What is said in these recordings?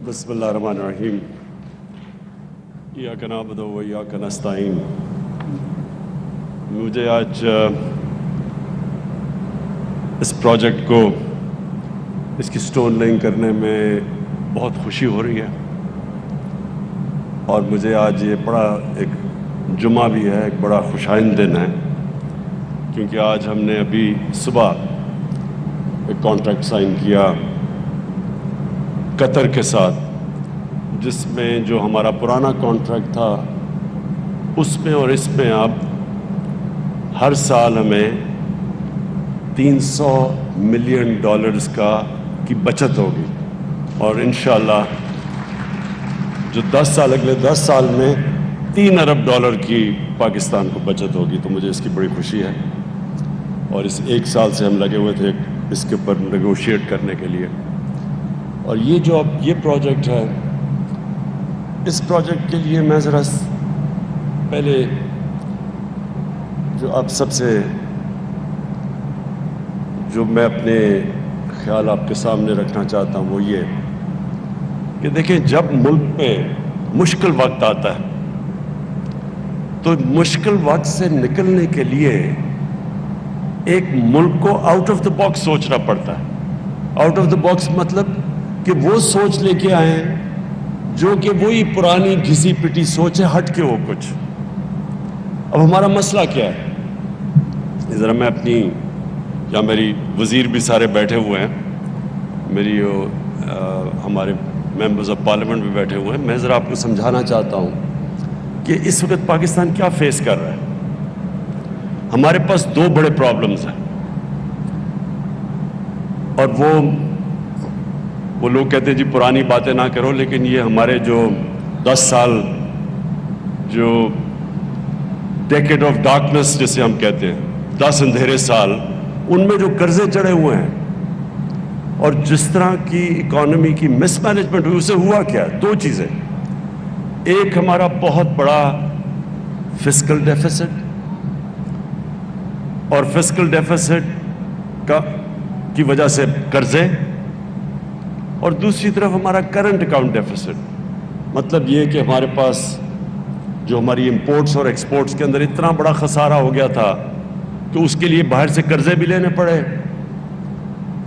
بسم اللہ الرحمن الرحیم ایاک نعبد و ایاک نستعین. مجھے آج اس پروجیکٹ کو اس کی سٹون لیئنگ کرنے میں بہت خوشی ہو رہی ہے، اور مجھے آج یہ بڑا ایک جمعہ بھی ہے، ایک بڑا خوشائند دن ہے، کیونکہ آج ہم نے ابھی صبح ایک کانٹریکٹ سائن کیا قطر کے ساتھ، جس میں جو ہمارا پرانا کانٹریکٹ تھا اس میں اور اس میں اب ہر سال ہمیں $300 ملین کی بچت ہوگی، اور انشاءاللہ جو 10 سال اگلے 10 سال میں $3 ارب کی پاکستان کو بچت ہوگی. تو مجھے اس کی بڑی خوشی ہے، اور اس ایک سال سے ہم لگے ہوئے تھے اس کے اوپر نیگوشیٹ کرنے کے لیے. اور یہ جو اب یہ پروجیکٹ ہے، اس پروجیکٹ کے لیے میں ذرا پہلے جو آپ سب سے جو میں اپنے خیال آپ کے سامنے رکھنا چاہتا ہوں وہ یہ کہ دیکھیں، جب ملک پہ مشکل وقت آتا ہے تو مشکل وقت سے نکلنے کے لیے ایک ملک کو آؤٹ آف دا باکس سوچنا پڑتا ہے. آؤٹ آف دا باکس مطلب کہ وہ سوچ لے کے آئیں جو کہ وہی پرانی گھسی پٹی سوچ ہے، ہٹ کے وہ کچھ. اب ہمارا مسئلہ کیا ہے؟ ذرا میں اپنی، یا میری وزیر بھی سارے بیٹھے ہوئے ہیں، میری ہمارے ممبرز آف پارلیمنٹ بھی بیٹھے ہوئے ہیں، میں ذرا آپ کو سمجھانا چاہتا ہوں کہ اس وقت پاکستان کیا فیس کر رہا ہے. ہمارے پاس 2 بڑے پرابلمز ہیں، اور وہ لوگ کہتے ہیں جی پرانی باتیں نہ کرو، لیکن یہ ہمارے جو 10 سال جو ڈیکیڈ آف ڈارکنس جسے ہم کہتے ہیں، 10 اندھیرے سال، ان میں جو قرضے چڑھے ہوئے ہیں اور جس طرح کی اکانومی کی مس مینجمنٹ ہوئی، اسے ہوا کیا؟ 2 چیزیں. ایک ہمارا بہت بڑا فسکل ڈیفیسٹ، اور فسکل ڈیفیسٹ کی وجہ سے قرضے، اور دوسری طرف ہمارا کرنٹ اکاؤنٹ ڈیفیسٹ. مطلب یہ کہ ہمارے پاس جو ہماری امپورٹس اور ایکسپورٹس کے اندر اتنا بڑا خسارہ ہو گیا تھا کہ اس کے لیے باہر سے قرضے بھی لینے پڑے،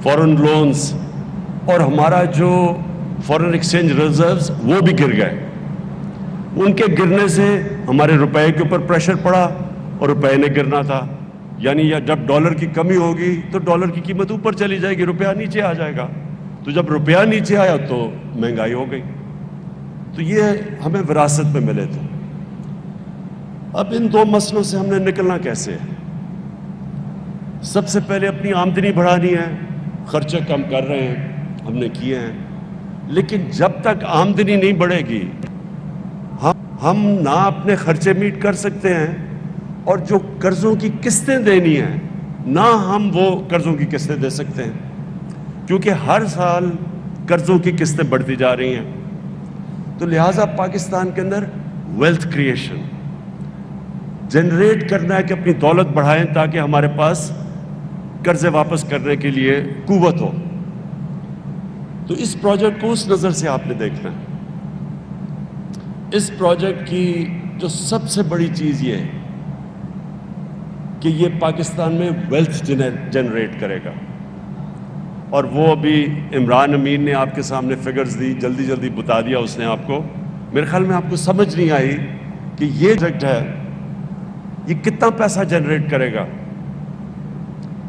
فورن لونز، اور ہمارا جو فورن ایکسچینج ریزروز وہ بھی گر گئے. ان کے گرنے سے ہمارے روپے کے اوپر پریشر پڑا، اور روپے نے گرنا تھا. یعنی جب ڈالر کی کمی ہوگی تو ڈالر کی قیمت اوپر چلی جائے گی، روپیہ نیچے آ جائے گا. تو جب روپیہ نیچے آیا تو مہنگائی ہو گئی. تو یہ ہمیں وراثت میں ملے تھے. اب ان 2 مسئلوں سے ہم نے نکلنا کیسے ہے؟ سب سے پہلے اپنی آمدنی بڑھانی ہے. خرچے کم کر رہے ہیں، ہم نے کیے ہیں، لیکن جب تک آمدنی نہیں بڑھے گی ہم نہ اپنے خرچے میٹ کر سکتے ہیں، اور جو قرضوں کی قسطیں دینی ہیں نہ ہم وہ قرضوں کی قسطیں دے سکتے ہیں، کیونکہ ہر سال قرضوں کی قسطیں بڑھتی جا رہی ہیں. تو لہٰذا پاکستان کے اندر ویلتھ کریشن جنریٹ کرنا ہے کہ اپنی دولت بڑھائیں تاکہ ہمارے پاس قرضے واپس کرنے کے لیے قوت ہو. تو اس پروجیکٹ کو اس نظر سے آپ نے دیکھنا ہے. اس پروجیکٹ کی جو سب سے بڑی چیز یہ ہے کہ یہ پاکستان میں ویلتھ جنریٹ کرے گا، اور وہ ابھی عمران امین نے آپ کے سامنے فگرز دی، جلدی بتا دیا اس نے آپ کو. میرے خیال میں آپ کو سمجھ نہیں آئی کہ یہ پروجیکٹ ہے یہ کتنا پیسہ جنریٹ کرے گا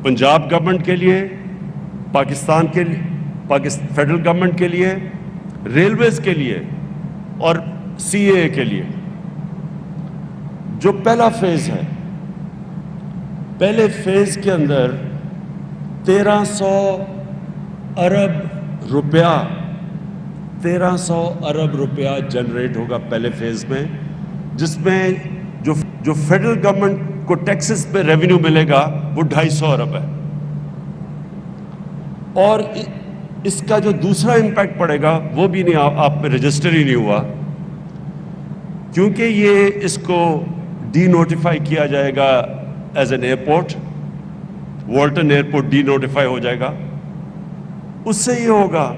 پنجاب گورنمنٹ کے لیے، پاکستان کے لیے، فیڈرل گورنمنٹ کے لیے، ریلویز کے لیے، اور سی اے کے لیے. جو پہلا فیز ہے، پہلے فیز کے اندر 1300 ارب روپیہ جنریٹ ہوگا پہلے فیز میں، جس میں جو فیڈرل گورنمنٹ کو ٹیکسز پہ ریونیو ملے گا وہ 250 ارب ہے. اور اس کا جو دوسرا امپیکٹ پڑے گا وہ بھی نہیں، آپ پہ رجسٹر ہی نہیں ہوا، کیونکہ یہ اس کو ڈی نوٹیفائی کیا جائے گا as an airport. Walton airport denotify ہو جائے گا. اس سے یہ ہوگا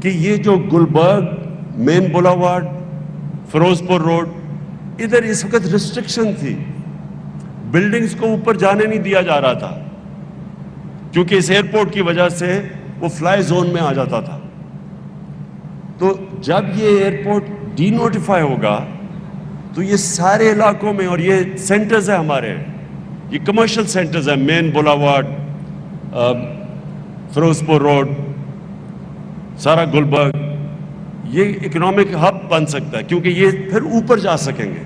کہ یہ جو گلبرگ مین بولاوارڈ فیروز پور روڈ ادھر اس وقت ریسٹرکشن تھی, بلڈنگز کو اوپر جانے نہیں دیا جا رہا تھا کیونکہ اس ایئرپورٹ کی وجہ سے وہ فلائی زون میں آ جاتا تھا. تو جب یہ ایئرپورٹ ڈی نوٹیفائی ہوگا تو یہ سارے علاقوں میں, اور یہ سینٹرز ہیں ہمارے, یہ کمرشل سینٹرز ہیں, مین بولاوارڈ, فیروز پور روڈ, سارا گلبرگ, یہ اکنامک ہب بن سکتا ہے کیونکہ یہ پھر اوپر جا سکیں گے.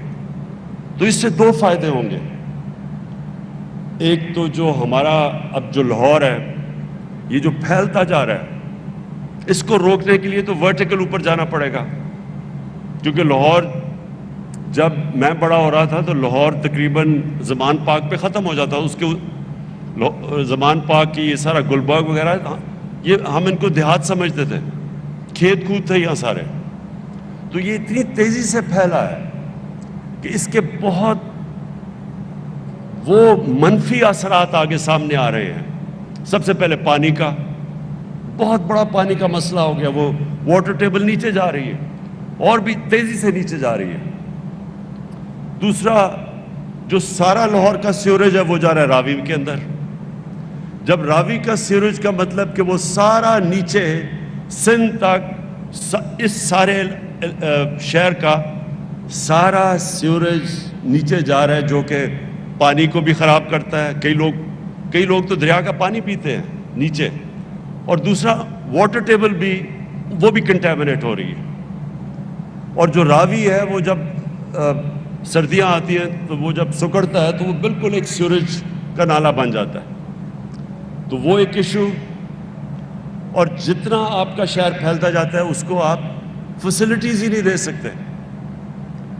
تو اس سے دو فائدے ہوں گے. ایک تو جو ہمارا اب جو لاہور ہے یہ جو پھیلتا جا رہا ہے اس کو روکنے کے لیے تو ورٹیکل اوپر جانا پڑے گا, کیونکہ لاہور جب میں بڑا ہو رہا تھا تو لاہور تقریباً زمان پاک پہ ختم ہو جاتا, اس کے زمان پاک کی یہ سارا گلبرگ وغیرہ یہ ہم ان کو دیہات سمجھتے تھے, کھیت کود تھے یہاں سارے. تو یہ اتنی تیزی سے پھیلا ہے کہ اس کے بہت وہ منفی اثرات آگے سامنے آ رہے ہیں. سب سے پہلے پانی کا, بہت بڑا پانی کا مسئلہ ہو گیا, وہ واٹر ٹیبل نیچے جا رہی ہے اور بھی تیزی سے نیچے جا رہی ہے. دوسرا جو سارا لاہور کا سیوریج ہے وہ جا رہا ہے راوی کے اندر. جب راوی کا سیوریج کا مطلب کہ وہ سارا نیچے سندھ تک اس سارے شہر کا سارا سیوریج نیچے جا رہا ہے جو کہ پانی کو بھی خراب کرتا ہے. کئی لوگ تو دریا کا پانی پیتے ہیں نیچے, اور دوسرا واٹر ٹیبل بھی وہ بھی کنٹامنیٹ ہو رہی ہے. اور جو راوی ہے وہ جب سردیاں آتی ہیں تو وہ جب سکڑتا ہے تو وہ بالکل ایک سیوریج کا نالا بن جاتا ہے. تو وہ ایک ایشو. اور جتنا آپ کا شہر پھیلتا جاتا ہے اس کو آپ فیسلٹیز ہی نہیں دے سکتے,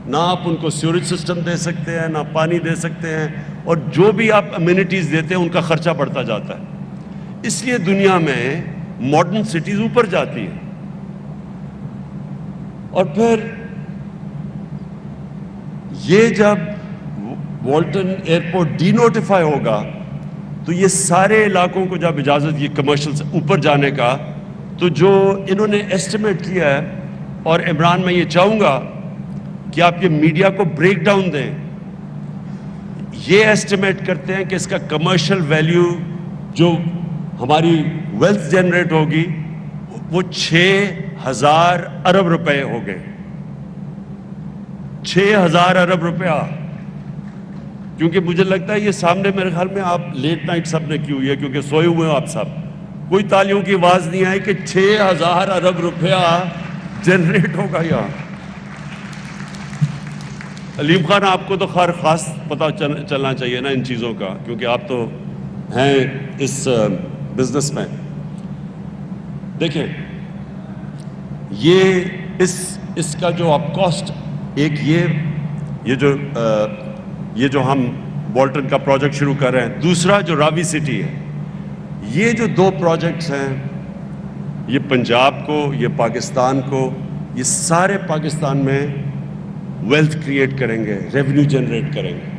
نہ آپ ان کو سیوریج سسٹم دے سکتے ہیں, نہ پانی دے سکتے ہیں, اور جو بھی آپ امینٹیز دیتے ہیں ان کا خرچہ بڑھتا جاتا ہے. اس لیے دنیا میں ماڈرن سٹیز اوپر جاتی ہیں. اور پھر یہ جب والٹن ایئرپورٹ ڈی نوٹیفائی ہوگا تو یہ سارے علاقوں کو جب اجازت یہ کمرشل سے اوپر جانے کا, تو جو انہوں نے ایسٹیمیٹ کیا ہے, اور عمران میں یہ چاہوں گا کہ آپ یہ میڈیا کو بریک ڈاؤن دیں, یہ ایسٹیمیٹ کرتے ہیں کہ اس کا کمرشل ویلیو جو ہماری ویلتھ جنریٹ ہوگی وہ 6,000 ارب روپے ہو گئے. 6,000 ارب روپیہ. کیونکہ مجھے لگتا ہے یہ سامنے میرے خیال میں آپ لیٹ نائٹ سب نے کی ہوئی ہے کیونکہ سوئے ہوئے ہو آپ سب, کوئی تالیوں کی آواز نہیں آئی کہ 6,000 ارب روپیہ جنریٹ ہوگا یہاں. علیم خان آپ کو تو خیر خاص پتہ چلنا چاہیے نا ان چیزوں کا, کیونکہ آپ تو ہیں اس بزنس میں. دیکھیں یہ اس کا جو آپ کاسٹ, ایک یہ جو ہم والٹن کا پروجیکٹ شروع کر رہے ہیں, دوسرا جو راوی سٹی ہے, یہ جو دو پروجیکٹس ہیں یہ پنجاب کو, یہ پاکستان کو, یہ سارے پاکستان میں ویلتھ کریٹ کریں گے, ریونیو جنریٹ کریں گے.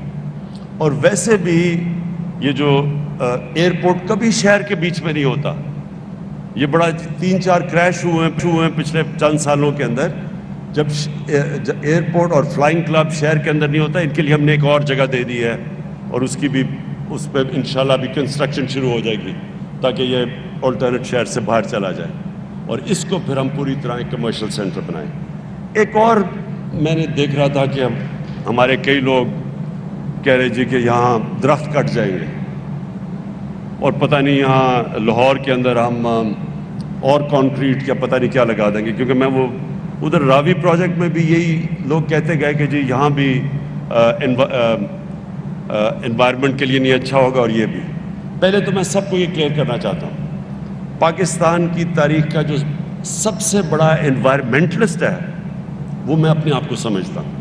اور ویسے بھی یہ جو ایئرپورٹ کبھی شہر کے بیچ میں نہیں ہوتا, یہ بڑا 3-4 کریش ہوئے ہیں پچھلے چند سالوں کے اندر, جب ایئرپورٹ اور فلائنگ کلب شہر کے اندر نہیں ہوتا. ان کے لیے ہم نے ایک اور جگہ دے دی ہے اور اس کی بھی اس پہ انشاءاللہ بھی کنسٹرکشن شروع ہو جائے گی تاکہ یہ آلٹرنیٹ شہر سے باہر چلا جائے, اور اس کو پھر ہم پوری طرح ایک کمرشل سینٹر بنائیں. ایک اور میں نے دیکھ رہا تھا کہ ہمارے کئی لوگ کہہ رہے جی کہ یہاں درخت کٹ جائیں گے اور پتہ نہیں یہاں لاہور کے اندر ہم اور کنکریٹ کیا پتہ نہیں کیا لگا دیں گے, کیونکہ میں وہ ادھر راوی پروجیکٹ میں بھی یہی لوگ کہتے گئے کہ جی یہاں بھی انوائرمنٹ کے لیے نہیں اچھا ہوگا. اور یہ بھی پہلے تو میں سب کو یہ کلیئر کرنا چاہتا ہوں, پاکستان کی تاریخ کا جو سب سے بڑا انوائرمنٹلسٹ ہے وہ میں اپنے آپ کو سمجھتا ہوں.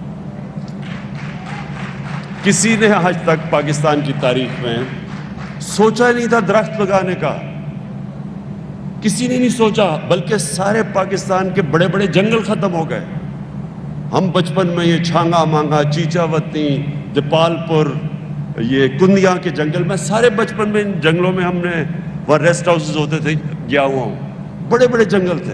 کسی نے آج تک پاکستان کی تاریخ میں سوچا نہیں تھا درخت لگانے کا, کسی نے نہیں سوچا, بلکہ سارے پاکستان کے بڑے بڑے جنگل ختم ہو گئے. ہم بچپن میں یہ چھانگا مانگا, چیچا وطنی, دیپال پور, یہ کندیاں کے جنگل میں, سارے بچپن میں ان جنگلوں میں ہم نے وہاں ریسٹ ہاؤسز ہوتے تھے گیا ہوا ہوں, بڑے بڑے جنگل تھے.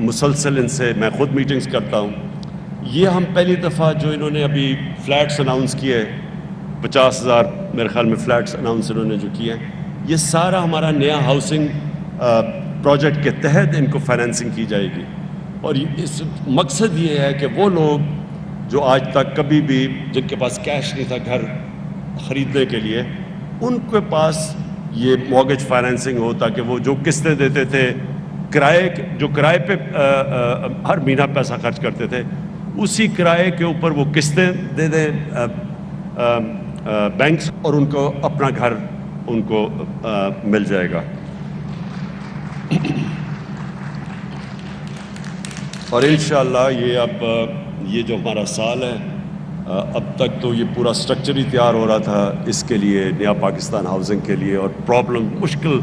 مسلسل ان سے میں خود میٹنگز کرتا ہوں. یہ ہم پہلی دفعہ جو انہوں نے ابھی فلیٹس اناؤنس کیے 50,000 میرے خیال میں فلیٹس اناؤنس انہوں نے جو کیے ہیں, یہ سارا ہمارا نیا ہاؤسنگ پروجیکٹ کے تحت ان کو فائنینسنگ کی جائے گی. اور اس مقصد یہ ہے کہ وہ لوگ جو آج تک کبھی بھی جن کے پاس کیش نہیں تھا گھر خریدنے کے لیے, ان کے پاس یہ مورگیج فائنینسنگ ہو, تاکہ وہ جو قسطیں دیتے تھے کرائے پہ ہر مہینہ پیسہ خرچ کرتے تھے, اسی کرائے کے اوپر وہ قسطیں دے دیں بینکس, اور ان کو اپنا گھر ان کو مل جائے گا. اور انشاءاللہ یہ جو ہمارا سال ہے, اب تک تو یہ پورا سٹرکچر ہی تیار ہو رہا تھا اس کے لیے, نیا پاکستان ہاؤسنگ کے لیے, اور پرابلم مشکل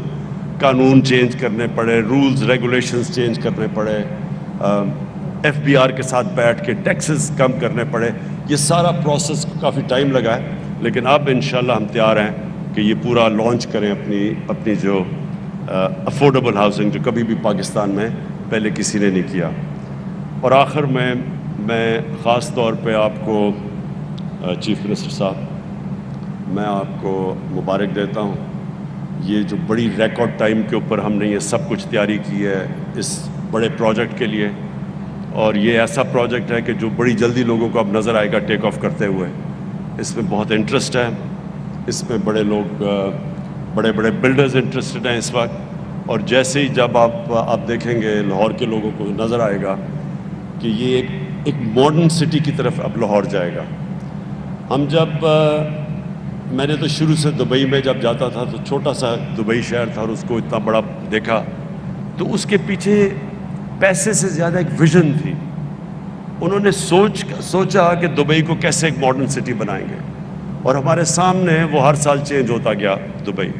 قانون چینج کرنے پڑے, رولز ریگولیشنز چینج کرنے پڑے, FBR کے ساتھ بیٹھ کے ٹیکسز کم کرنے پڑے. یہ سارا پروسیس کافی ٹائم لگا ہے, لیکن اب انشاءاللہ ہم تیار ہیں کہ یہ پورا لانچ کریں اپنی جو افورڈیبل ہاؤسنگ جو کبھی بھی پاکستان میں پہلے کسی نے نہیں کیا. اور آخر میں خاص طور پہ آپ کو چیف منسٹر صاحب میں آپ کو مبارک دیتا ہوں. یہ جو بڑی ریکارڈ ٹائم کے اوپر ہم نے یہ سب کچھ تیاری کی ہے اس بڑے پروجیکٹ کے لیے, اور یہ ایسا پروجیکٹ ہے کہ جو بڑی جلدی لوگوں کو اب نظر آئے گا ٹیک آف کرتے ہوئے. اس میں بہت انٹرسٹ ہے, اس میں بڑے لوگ بڑے بلڈرز انٹرسٹڈ ہیں اس وقت. اور جیسے ہی جب آپ دیکھیں گے لاہور کے لوگوں کو نظر آئے گا کہ یہ ایک ماڈرن سٹی کی طرف اب لاہور جائے گا. میں نے تو شروع سے دبئی میں جب جاتا تھا تو چھوٹا سا دبئی شہر تھا, اور اس کو اتنا بڑا دیکھا تو اس کے پیچھے پیسے سے زیادہ ایک ویژن تھی. انہوں نے سوچا کہ دبئی کو کیسے ایک ماڈرن سٹی بنائیں گے, اور ہمارے سامنے وہ ہر سال چینج ہوتا گیا. دبئی,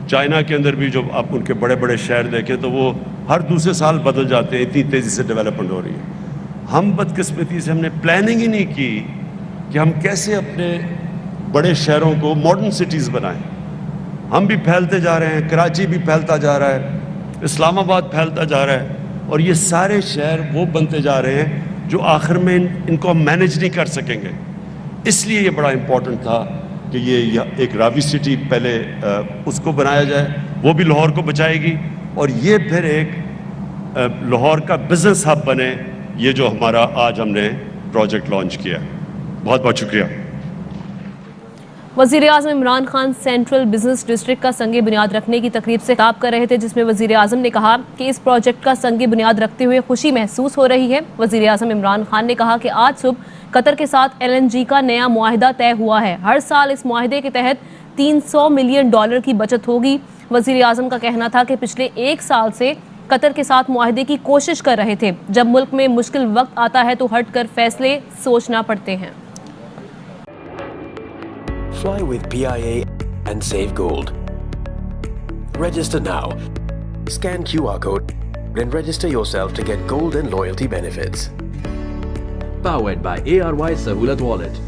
چائنا کے اندر بھی جو آپ ان کے بڑے شہر دیکھیں تو وہ ہر دوسرے سال بدل جاتے ہیں, اتنی تیزی سے ڈیولپمنٹ ہو رہی ہے. ہم بدقسمتی سے ہم نے پلاننگ ہی نہیں کی کہ ہم کیسے اپنے بڑے شہروں کو ماڈرن سٹیز بنائیں. ہم بھی پھیلتے جا رہے ہیں, کراچی بھی پھیلتا جا رہا ہے, اسلام آباد پھیلتا جا رہا ہے, اور یہ سارے شہر وہ بنتے جا رہے ہیں جو آخر میں ان کو ہم مینیج نہیں کر سکیں گے. اس لیے یہ بڑا امپورٹنٹ تھا کہ یہ ایک راوی سٹی پہلے اس کو بنایا جائے, وہ بھی لاہور کو بچائے گی, اور یہ پھر ایک لاہور کا بزنس ہب بنے, یہ جو ہمارا آج ہم نے پروجیکٹ لانچ کیا. بہت بہت شکریہ. وزیر اعظم Imran Khan central business district کا سنگ بنیاد رکھنے کی تقریب سے خطاب کر رہے تھے, جس میں وزیر اعظم نے کہا کہ اس پروجیکٹ کا سنگ بنیاد رکھتے ہوئے خوشی محسوس ہو رہی ہے. وزیر اعظم عمران خان نے کہا کہ آج صبح قطر کے ساتھ LNG کا نیا معاہدہ طے ہوا ہے. ہر سال اس معاہدے کے تحت $300 ملین کی بچت ہوگی. وزیر اعظم کا کہنا تھا کہ پچھلے 1 سال سے قطر کے ساتھ معاہدے کی کوشش کر رہے تھے. جب ملک میں مشکل وقت آتا ہے تو ہٹ کر فیصلے سوچنا پڑتے ہیں. Fly with PIA and save gold. Register now. Scan QR code and register yourself to get gold and loyalty benefits. Powered by ARY Sahulat Wallet.